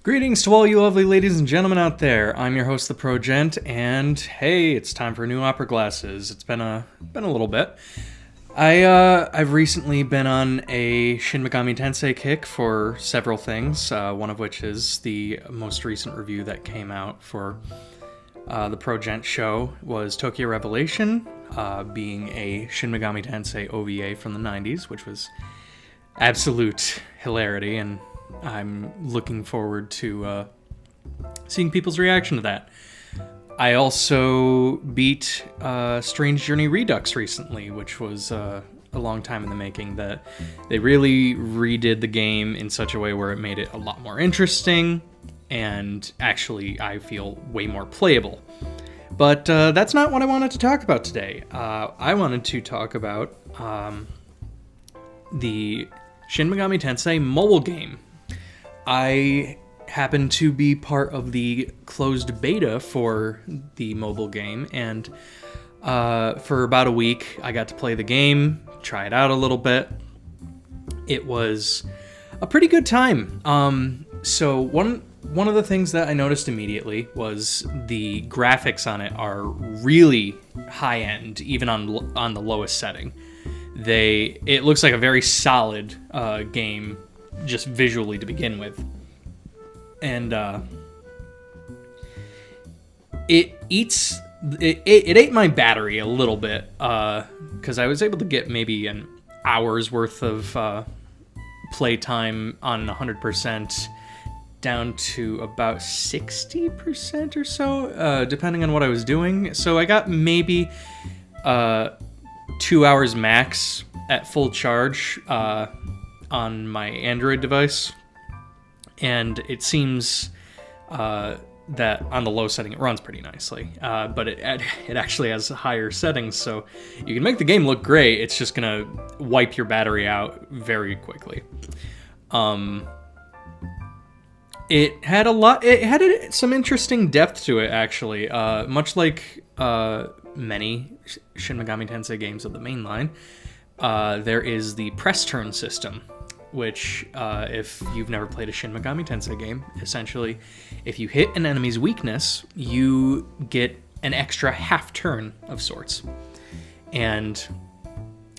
Greetings to all you lovely ladies and gentlemen out there. I'm your host, the ProGent, and hey, it's time for new opera glasses. It's been a little bit. I've recently been on a Shin Megami Tensei kick for several things. One of which is the most recent review that came out for the ProGent show was Tokyo Revelation, being a Shin Megami Tensei OVA from the 90s, which was absolute hilarity, and I'm looking forward to seeing people's reaction to that. I also beat Strange Journey Redux recently, which was a long time in the making. That they really redid the game in such a way where it made it a lot more interesting, and actually, I feel way more playable. But that's not what I wanted to talk about today. I wanted to talk about the Shin Megami Tensei mobile game. I happen to be part of the closed beta for the mobile game, and for about a week, I got to play the game, try it out a little bit. It was a pretty good time. So one of the things that I noticed immediately was the graphics on it are really high end, even on the lowest setting. It looks like a very solid game, just visually to begin with. And it ate my battery a little bit, because I was able to get maybe an hour's worth of playtime on 100% down to about 60% or so, depending on what I was doing. So I got maybe 2 hours max at full charge on my Android device, and it seems that on the low setting it runs pretty nicely, but it actually has higher settings, so you can make the game look great. It's just gonna wipe your battery out very quickly. It had some interesting depth to it, actually, much like many Shin Megami Tensei games of the mainline. There is the press turn system, which, if you've never played a Shin Megami Tensei game, essentially, if you hit an enemy's weakness, you get an extra half turn of sorts. And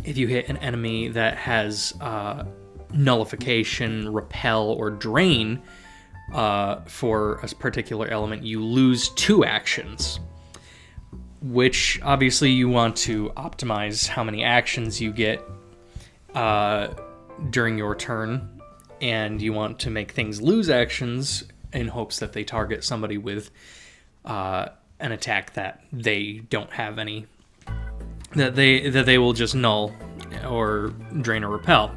if you hit an enemy that has nullification, repel, or drain for a particular element, you lose 2 actions. Which, obviously, you want to optimize how many actions you get during your turn, and you want to make things lose actions in hopes that they target somebody with an attack that they don't have any, that they will just null or drain or repel.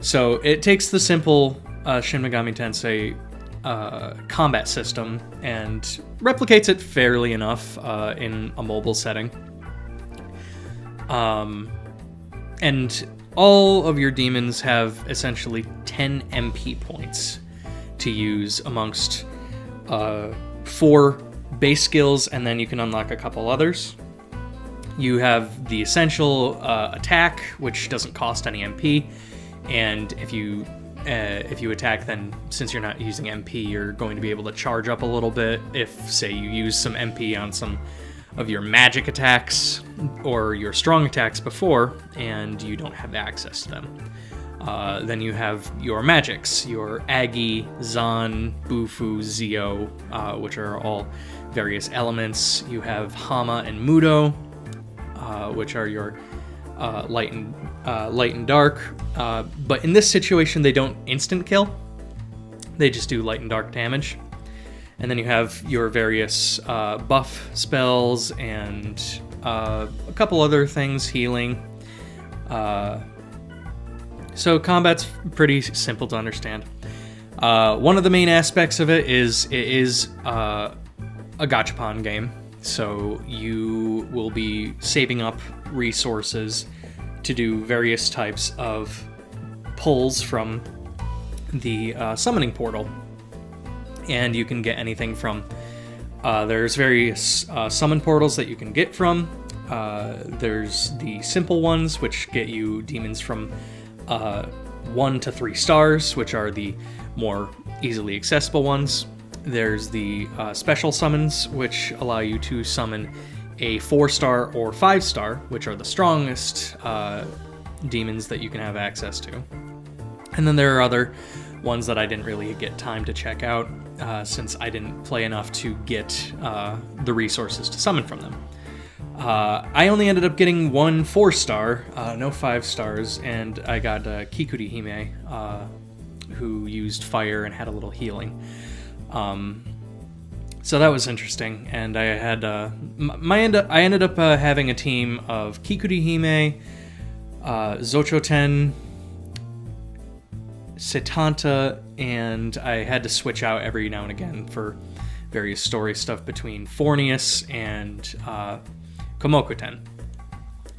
So it takes the simple Shin Megami Tensei combat system and replicates it fairly enough in a mobile setting. And all of your demons have essentially 10 MP points to use amongst 4 base skills, and then you can unlock a couple others. You have the essential attack, which doesn't cost any MP, and if you attack, then since you're not using MP, you're going to be able to charge up a little bit if, say, you use some MP on some of your magic attacks or your strong attacks before, and you don't have access to them. Then you have your magics, your Agi, Zan, Bufu, Zio, which are all various elements. You have Hama and Mudo, which are your light and dark, but in this situation they don't instant kill, they just do light and dark damage. And then you have your various buff spells and a couple other things, healing. So combat's pretty simple to understand. One of the main aspects of it is a gachapon game, so you will be saving up resources to do various types of pulls from the summoning portal. And you can get anything from, there's various summon portals that you can get from. There's the simple ones, which get you demons from 1 to 3 stars, which are the more easily accessible ones. There's the special summons, which allow you to summon a 4-star or 5-star, which are the strongest demons that you can have access to. And then there are other ones that I didn't really get time to check out, since I didn't play enough to get the resources to summon from them. I only ended up getting 1 4-star, no 5 stars, and I got Kikuri Hime, who used fire and had a little healing. So that was interesting, and I had I ended up having a team of Kikuri Hime, Zochoten, Setanta, and I had to switch out every now and again for various story stuff between Fornius and Komokuten.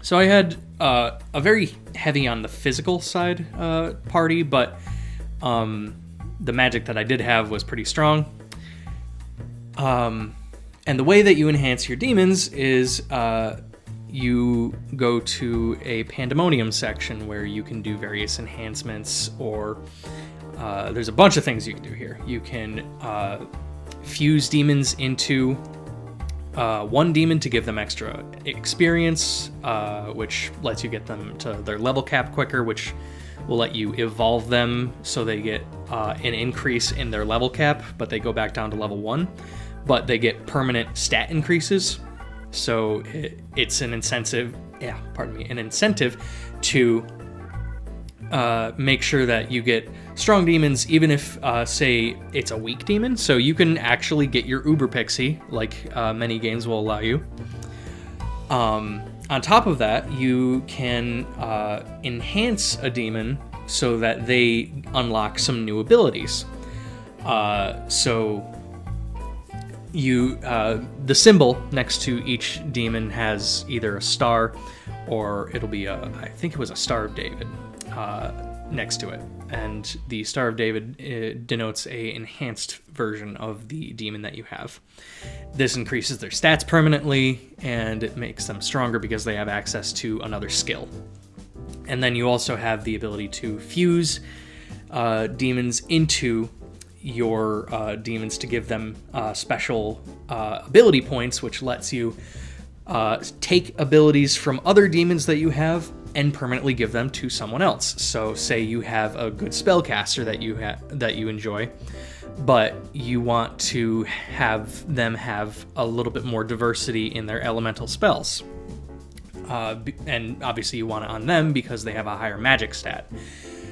So I had a very heavy on the physical side party, but the magic that I did have was pretty strong. And the way that you enhance your demons is you go to a Pandemonium section where you can do various enhancements, or there's a bunch of things you can do here. You can fuse demons into one demon to give them extra experience, which lets you get them to their level cap quicker, which will let you evolve them so they get an increase in their level cap, but they go back down to level 1. But they get permanent stat increases, so it's an incentive. An incentive to make sure that you get strong demons, even if, say, it's a weak demon. So you can actually get your Uber Pixie, like many games will allow you. On top of that, you can enhance a demon so that they unlock some new abilities. The symbol next to each demon has either a star, or it'll be I think it was a Star of David next to it. And the Star of David denotes a enhanced version of the demon that you have. This increases their stats permanently, and it makes them stronger because they have access to another skill. And then you also have the ability to fuse demons into your demons to give them special ability points, which lets you take abilities from other demons that you have and permanently give them to someone else. So say you have a good spellcaster that you enjoy, but you want to have them have a little bit more diversity in their elemental spells. And obviously you want it on them because they have a higher magic stat.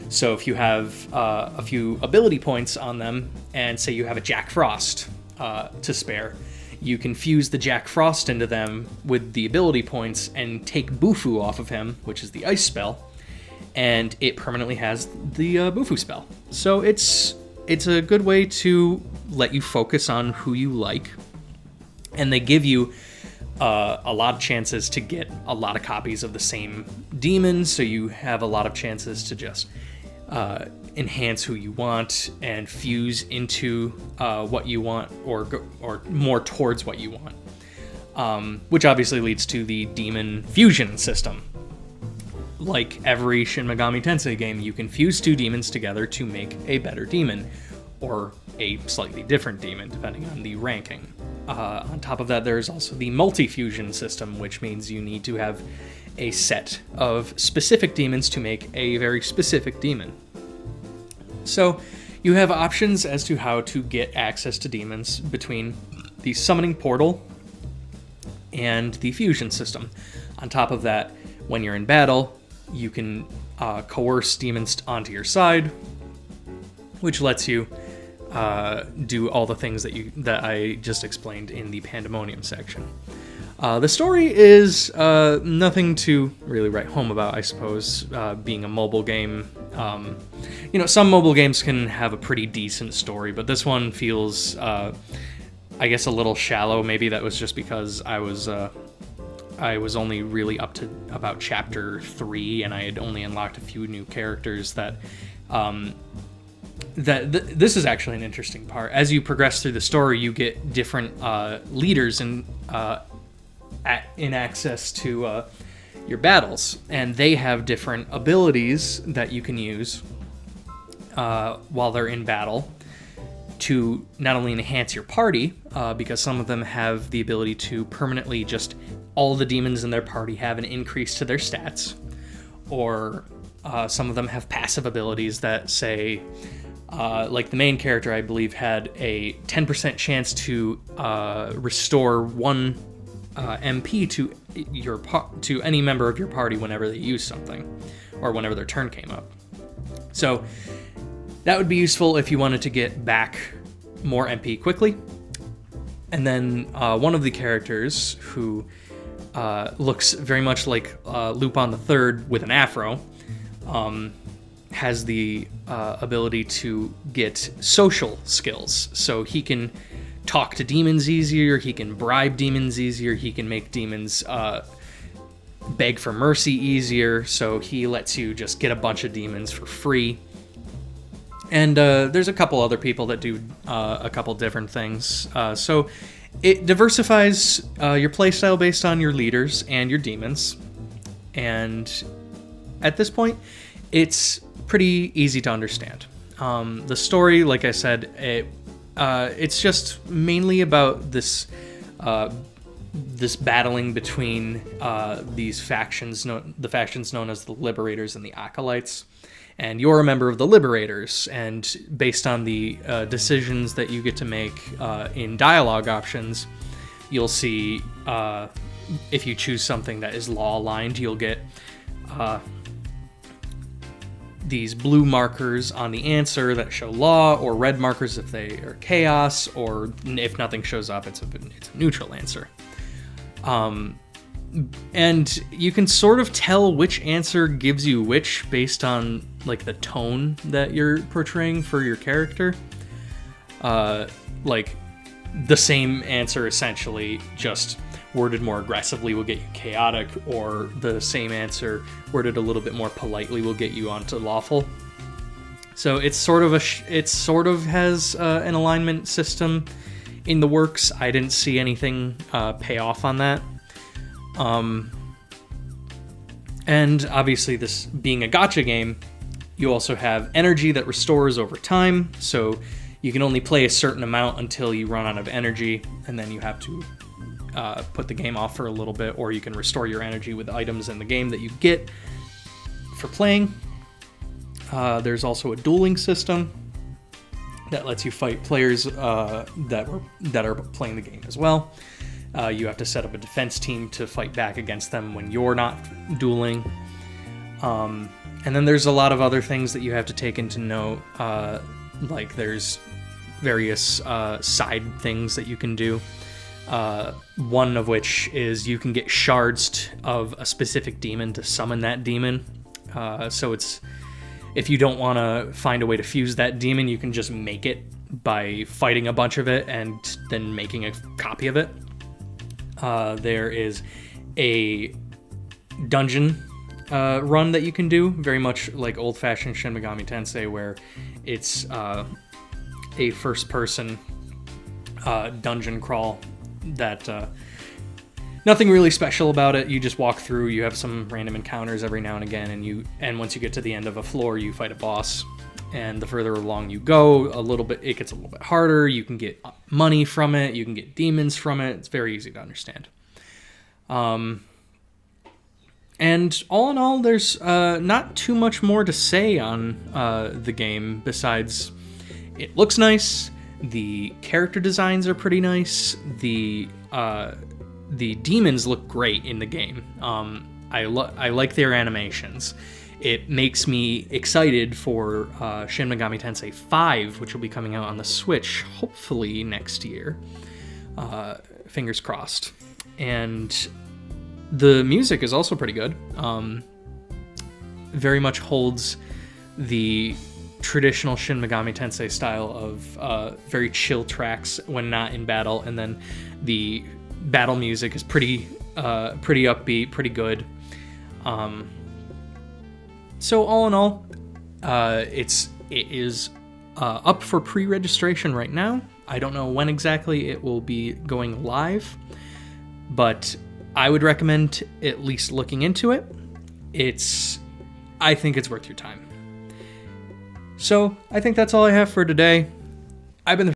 So if you have a few ability points on them, and say you have a Jack Frost to spare, you can fuse the Jack Frost into them with the ability points and take Bufu off of him, which is the ice spell, and it permanently has the Bufu spell. So it's a good way to let you focus on who you like, and they give you a lot of chances to get a lot of copies of the same demon, so you have a lot of chances to just enhance who you want and fuse into what you want, or more towards what you want, which obviously leads to the demon fusion system. Like every Shin Megami Tensei game, you can fuse 2 demons together to make a better demon, or a slightly different demon, depending on the ranking. On top of that, there's also the multi-fusion system, which means you need to have a set of specific demons to make a very specific demon. So you have options as to how to get access to demons between the summoning portal and the fusion system. On top of that, when you're in battle, you can coerce demons onto your side, which lets you do all the things that I just explained in the Pandemonium section. The story is nothing to really write home about, I suppose, being a mobile game. Some mobile games can have a pretty decent story, but this one feels, I guess, a little shallow. Maybe that was just because I was only really up to about chapter 3, and I had only unlocked a few new characters this is actually an interesting part. As you progress through the story, you get different leaders in access to your battles, and they have different abilities that you can use while they're in battle to not only enhance your party, because some of them have the ability to permanently just all the demons in their party have an increase to their stats, or some of them have passive abilities that say, like the main character, I believe, had a 10% chance to restore 1 MP to any member of your party whenever they use something, or whenever their turn came up. So that would be useful if you wanted to get back more MP quickly. And then one of the characters who looks very much like Lupin III with an afro, has the ability to get social skills. So he can talk to demons easier, he can bribe demons easier, he can make demons beg for mercy easier, so he lets you just get a bunch of demons for free. And there's a couple other people that do a couple different things. So it diversifies your playstyle based on your leaders and your demons. And at this point, it's pretty easy to understand. The story, like I said, it's just mainly about this battling between these factions, the factions known as the Liberators and the Acolytes. And you're a member of the Liberators, and based on the decisions that you get to make in dialogue options, you'll see if you choose something that is law-aligned, you'll get these blue markers on the answer that show law, or red markers if they are chaos, or if nothing shows up, it's a neutral answer. And you can sort of tell which answer gives you which based on like the tone that you're portraying for your character. Like the same answer essentially, just worded more aggressively, will get you chaotic, or the same answer worded a little bit more politely will get you onto lawful. So it's sort of has an alignment system in the works. I didn't see anything pay off on that. And obviously, this being a gacha game, you also have energy that restores over time, so you can only play a certain amount until you run out of energy, and then you have to put the game off for a little bit, or you can restore your energy with items in the game that you get for playing. There's also a dueling system that lets you fight players that are playing the game as well. You have to set up a defense team to fight back against them when you're not dueling. And then there's a lot of other things that you have to take into note, like there's various side things that you can do. One of which is you can get shards of a specific demon to summon that demon. So if you don't want to find a way to fuse that demon, you can just make it by fighting a bunch of it and then making a copy of it. There is a dungeon run that you can do, very much like old-fashioned Shin Megami Tensei, where it's a first-person dungeon crawl that nothing really special about it. You just walk through, you have some random encounters every now and again, and once you get to the end of a floor, you fight a boss. And the further along you go, it gets a little bit harder. You can get money from it. You can get demons from it. It's very easy to understand. And all in all, there's not too much more to say on the game besides it looks nice. The character designs are pretty nice. The demons look great in the game. I like their animations. It makes me excited for Shin Megami Tensei 5, which will be coming out on the Switch, hopefully next year. Fingers crossed. And the music is also pretty good. Very much holds the traditional Shin Megami Tensei style of very chill tracks when not in battle, and then the battle music is pretty upbeat, pretty good. So all in all, it is up for pre-registration right now. I don't know when exactly it will be going live, but I would recommend at least looking into it. I think it's worth your time. So I think that's all I have for today. I've been